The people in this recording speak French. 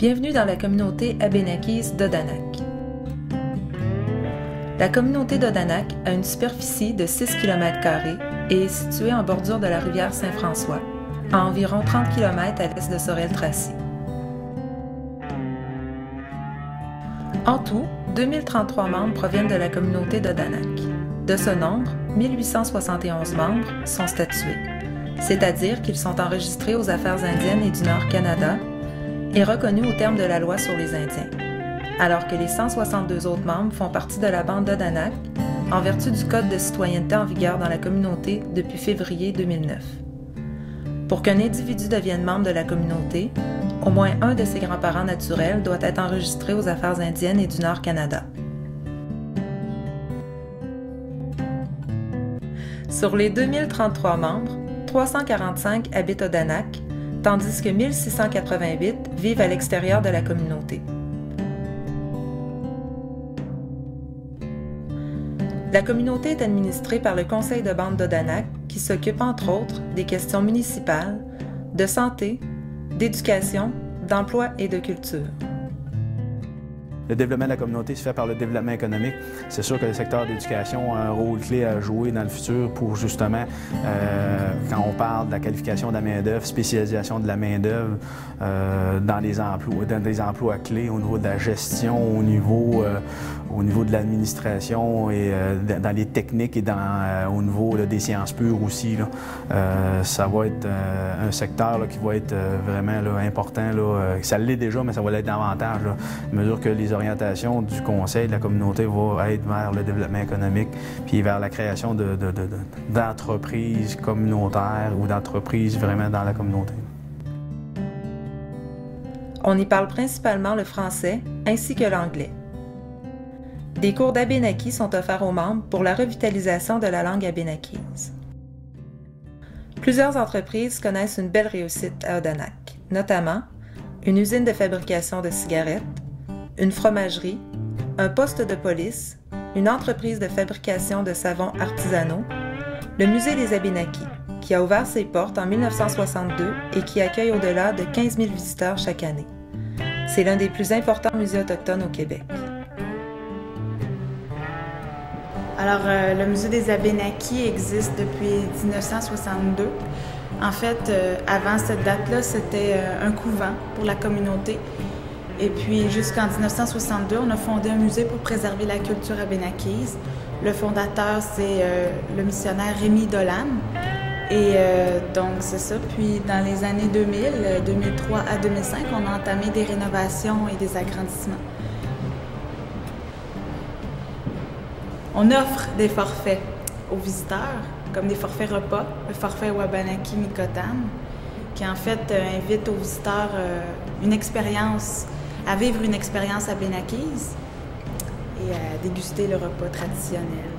Bienvenue dans la communauté abénaquise d'Odanak. La communauté d'Odanak a une superficie de 6 km² et est située en bordure de la rivière Saint-François, à environ 30 km à l'est de Sorel-Tracy. En tout, 2033 membres proviennent de la communauté d'Odanak. De ce nombre, 1871 membres sont statués, c'est-à-dire qu'ils sont enregistrés aux Affaires indiennes et du Nord-Canada et reconnus au terme de la loi sur les Indiens, alors que les 162 autres membres font partie de la bande d'Odanak en vertu du Code de citoyenneté en vigueur dans la communauté depuis février 2009. Pour qu'un individu devienne membre de la communauté, au moins un de ses grands-parents naturels doit être enregistré aux Affaires indiennes et du Nord-Canada. Sur les 2033 membres, 345 habitent Odanak, tandis que 1688 vivent à l'extérieur de la communauté. La communauté est administrée par le Conseil de bande d'Odanak qui s'occupe entre autres des questions municipales, de santé, d'éducation, d'emploi et de culture. Le développement de la communauté se fait par le développement économique. C'est sûr que le secteur d'éducation a un rôle clé à jouer dans le futur pour justement, quand on parle de la qualification de la main-d'œuvre, spécialisation de la main-d'œuvre dans des emplois clés au niveau de la gestion, au niveau de l'administration et dans les techniques et au niveau des sciences pures aussi. Ça va être un secteur qui va être vraiment important. Ça l'est déjà, mais ça va l'être davantage. À mesure que les orientations du Conseil de la communauté vont être vers le développement économique puis vers la création d'entreprises communautaires ou d'entreprises vraiment dans la communauté. On y parle principalement le français ainsi que l'anglais. Des cours d'abénaki sont offerts aux membres pour la revitalisation de la langue abénakise. Plusieurs entreprises connaissent une belle réussite à Odanak, notamment une usine de fabrication de cigarettes, une fromagerie, un poste de police, une entreprise de fabrication de savons artisanaux, le musée des Abénakis, qui a ouvert ses portes en 1962 et qui accueille au-delà de 15 000 visiteurs chaque année. C'est l'un des plus importants musées autochtones au Québec. Alors, le musée des Abénakis existe depuis 1962. En fait, avant cette date-là, c'était un couvent pour la communauté. Et puis, jusqu'en 1962, on a fondé un musée pour préserver la culture abénakise. Le fondateur, c'est le missionnaire Rémi Dolan. Et donc, c'est ça. Puis, dans les années 2000, 2003 à 2005, on a entamé des rénovations et des agrandissements. On offre des forfaits aux visiteurs, comme des forfaits repas, le forfait Wabanaki Mikotam, qui en fait invite aux visiteurs à vivre une expérience abénakise et à déguster le repas traditionnel.